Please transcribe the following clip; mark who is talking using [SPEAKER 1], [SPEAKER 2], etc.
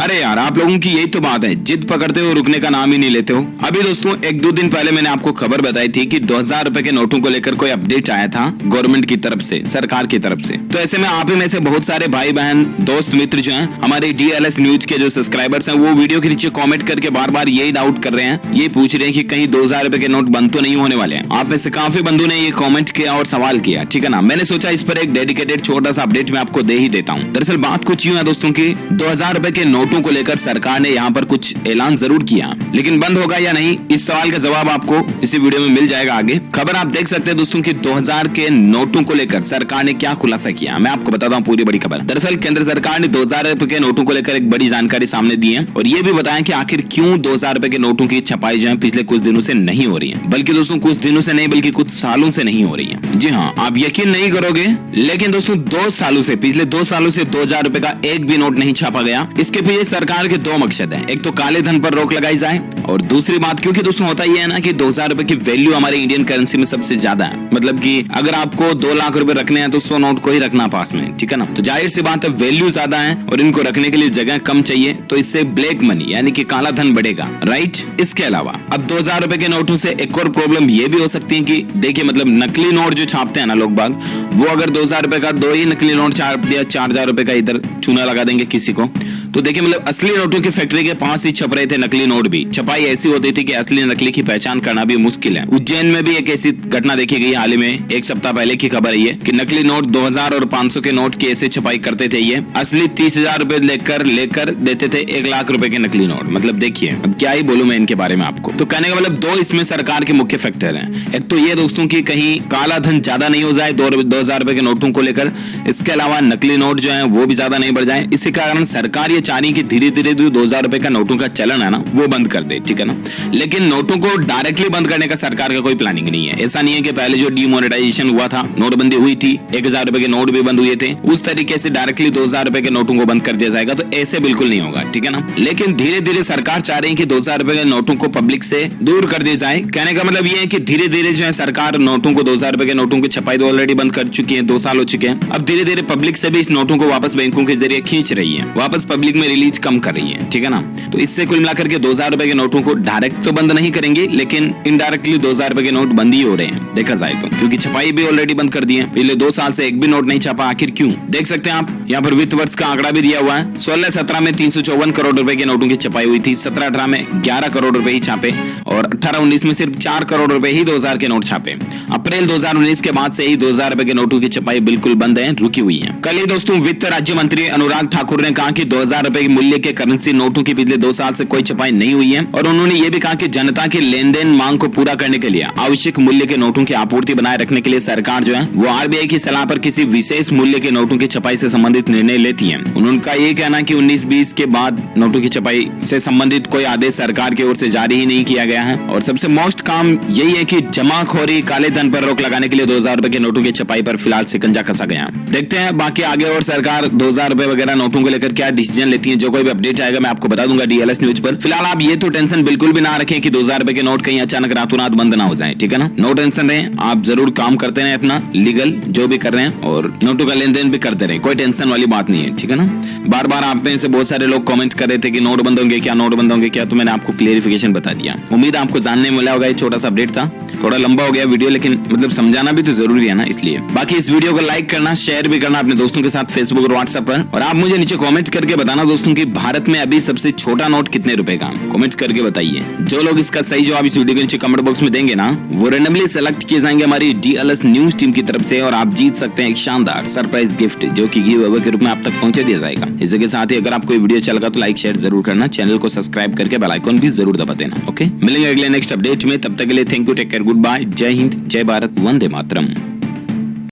[SPEAKER 1] अरे यार, आप लोगों की यही तो बात है, जिद पकड़ते हो, रुकने का नाम ही नहीं लेते हो। अभी दोस्तों 1-2 दिन पहले मैंने आपको खबर बताई थी कि 2000 रुपए के नोटों को लेकर कोई अपडेट आया था गवर्नमेंट की तरफ से, सरकार की तरफ से। तो ऐसे में आप ही में से बहुत सारे भाई बहन दोस्त मित्र जो हैं, हमारे DLS न्यूज के जो सब्सक्राइबर्स हैं, वो वीडियो के नीचे कमेंट करके बार बार यही डाउट कर रहे हैं, ये पूछ रहे हैं कि कहीं 2000 रुपए के नोट बंद तो नहीं होने वाले हैं। आप में से काफी बंधु ने ये कमेंट किया और सवाल किया, ठीक है ना। मैंने सोचा इस पर एक डेडिकेटेड छोटा सा अपडेट मैं आपको दे ही देता हूँ। दरअसल बात कुछ यूं है दोस्तों की 2000 रुपए के नोटों को लेकर सरकार ने यहाँ पर कुछ ऐलान जरूर किया, लेकिन बंद होगा या नहीं, इस सवाल का जवाब आपको इसी वीडियो में मिल जाएगा आगे। खबर आप देख सकते हैं दोस्तों की 2000 के नोटों को लेकर सरकार ने क्या खुलासा किया, मैं आपको बताता हूँ पूरी बड़ी खबर। दरअसल केंद्र सरकार ने 2000 रुपए के नोटों को लेकर एक बड़ी जानकारी सामने दी है और ये भी बताया कि आखिर क्यों 2000 रुपए के नोटों की छपाई जो है पिछले कुछ दिनों से नहीं हो रही है, बल्कि दोस्तों कुछ दिनों से नहीं बल्कि कुछ सालों से नहीं हो रही है। जी हाँ, आप यकीन नहीं करोगे, लेकिन दोस्तों 2 सालों से, पिछले 2 सालों से 2000 रुपए का एक भी नोट नहीं छापा गया। इसके पीछे सरकार के 2 मकसद है, एक तो काले धन पर रोक लगाई जाए और दूसरी बात, क्योंकि दोस्तों होता ही है ना कि 2000 रुपए की वैल्यू हमारे इंडियन करेंसी में सबसे ज्यादा है। मतलब कि अगर आपको 2 लाख रुपए रखने हैं तो 100 नोट को ही रखना पास में, ठीक है ना। तो जाहिर सी बात है वैल्यू ज्यादा है और इनको रखने के लिए जगह कम चाहिए, तो इससे ब्लैक मनी यानी कि काला धन बढ़ेगा, राइट। इसके अलावा अब 2000 रुपए के नोटों से एक और प्रॉब्लम ये भी हो सकती है कि देखिए, मतलब नकली नोट जो छापते हैं ना लोग बाग, वो अगर 2000 रुपए का 2 ही नकली नोट छाप दिया, 4000 रुपए का इधर चूना लगा देंगे किसी को, तो देखिए मतलब असली नोटों की फैक्ट्री के पास ही छप रहे थे नकली नोट भी। छपाई ऐसी होती थी कि असली नकली की पहचान करना भी मुश्किल है। उज्जैन में भी एक ऐसी घटना देखी गई हाल ही में, 1 सप्ताह पहले की खबर है ये, कि नकली नोट 2000 और 500 के नोट की ऐसे छपाई करते थे ये, असली 30,000 रुपए लेकर देते थे 1 लाख रुपए के नकली नोट। मतलब देखिए, अब क्या ही बोलूं मैं इनके बारे में आपको। तो कहने का मतलब 2 इसमें सरकार के मुख्य फैक्टर हैं। एक तो ये दोस्तों की कहीं काला धन ज्यादा नहीं हो जाए 2000 रुपए के नोटों को लेकर, इसके अलावा नकली नोट जो है वो भी ज्यादा नहीं बढ़ जाए। इसी कारण सरकार ये चाह रही कि धीरे धीरे 2000 रुपए का नोटों का चलन है ना वो बंद कर दे, ठीक है ना। लेकिन नोटों को डायरेक्टली बंद करने का सरकार का कोई प्लानिंग नहीं है। ऐसा नहीं है कि पहले जो डीमोनेटाइजेशन हुआ था, नोटबंदी हुई थी, 1000 रुपए के नोट भी बंद हुए थे, उस तरीके से डायरेक्टली 2000 रुपए के नोटों को बंद कर दिया जाएगा, तो ऐसे बिल्कुल नहीं होगा, ठीक है ना। लेकिन धीरे धीरे सरकार चाह रही है कि 2000 रुपए के नोटों को पब्लिक से दूर कर दिया जाए। कहने का मतलब ये है कि धीरे धीरे जो है सरकार नोटों को 2000 रुपए के नोटों की छपाई तो ऑलरेडी बंद कर चुकी है, 2 साल हो चुके हैं। अब धीरे धीरे पब्लिक से भी इस नोटों को वापस बैंकों के जरिए खींच रही है, वापस पब्लिक में रिलीज कम कर रही है, ठीक है ना। तो इससे कुल मिलाकर के 2000 रुपए के नोटों को डायरेक्ट तो बंद नहीं करेंगे, लेकिन इनडायरेक्टली 2000 रुपए के नोट बंद ही हो रहे हैं देखा जाए तो, क्योंकि छपाई भी ऑलरेडी बंद कर दी है। पिछले 2 साल से एक भी नोट नहीं छापा, आखिर क्यों? देख सकते हैं आप यहाँ पर वित्त वर्ष का आंकड़ा भी दिया हुआ है। 16-17 में 354 करोड़ रुपए के नोटों की छपाई हुई थी, 17-18 में 11 करोड़ रुपए ही छापे और 18-19 में सिर्फ 4 करोड़ रुपए ही 2000 के नोट छापे। अप्रैल 2019 के बाद से ही 2000 रुपए के नोटों की छपाई बिल्कुल बंद है, रुकी हुई है। कल ही दोस्तों वित्त राज्य मंत्री अनुराग ठाकुर ने कहा कि 2000 रुपए के मूल्य के करेंसी नोटों की पिछले 2 साल से कोई छपाई नहीं हुई है और उन्होंने ये भी कहा कि जनता की लेन देन मांग को पूरा करने के लिए आवश्यक मूल्य के नोटों की आपूर्ति बनाए रखने के लिए सरकार जो है वो RBI की सलाह पर किसी विशेष मूल्य के नोटों की छपाई से संबंधित निर्णय लेती है। उनका ये कहना कि 19-20 के बाद नोटों की छपाई से संबंधित कोई आदेश सरकार की ओर से जारी ही नहीं किया गया है और सबसे मोस्ट काम यही है कि जमाखोरी, काले धन पर रोक लगाने के लिए 2000 रुपए के नोटों की छपाई पर फिलहाल शिकंजा कसा गया। देखते हैं बाकी आगे और सरकार 2000 रुपए वगैरह नोटों को लेकर क्या डिसीजन लेती है। जो कोई भी अपडेट आएगा मैं आपको बता दूंगा DLS न्यूज पर। फिलहाल आप ये तो टेंशन बिल्कुल भी ना रखें कि 2000 रुपए के नोट कहीं अचानक रातों रात बंद ना हो जाए, ठीक है ना। नो टेंशन रहे, आप जरूर काम करते रहे अपना लीगल जो भी कर रहे हैं और नोटों का लेन देन भी करते रहे, कोई टेंशन वाली बात नहीं है, ठीक है ना। बार बार आप में से बहुत सारे लोग कमेंट कर रहे थे कि नोट बंद होंगे क्या, नोट बंद होंगे क्या, तो मैंने आपको क्लियरिफिकेशन बता दिया। उम्मीद आपको जानने मिला होगा। ये छोटा सा अपडेट था, थोड़ा लंबा हो गया वीडियो, लेकिन मतलब समझाना भी तो जरूरी है ना, इसलिए। बाकी इस वीडियो को लाइक करना, शेयर भी करना अपने दोस्तों के साथ फेसबुक और व्हाट्सएप पर, और आप मुझे नीचे कमेंट करके बताना दोस्तों कि भारत में अभी सबसे छोटा नोट कितने रुपए का, कमेंट करके बताइए। जो लोग इसका सही जवाब इस वीडियो के नीचे कमेंट बॉक्स में देंगे ना, वो रैंडमली सेलेक्ट किए जाएंगे हमारी DLS न्यूज टीम की तरफ से और आप जीत सकते हैं एक शानदार सरप्राइज गिफ्ट जो कि गिव अवे के रूप में आप तक पहुंचा दिया जाएगा। इसी के साथ ही अगर आपको वीडियो अच्छा लगा तो लाइक शेयर जरूर करना, चैनल को सब्सक्राइब करके बेल आइकन भी जरूर दबा देना। ओके, मिलेंगे अगले नेक्स्ट अपडेट में, तब तक के लिए thank you, take care, good bye, जय हिंद, जय भारत, वंदे मातरम।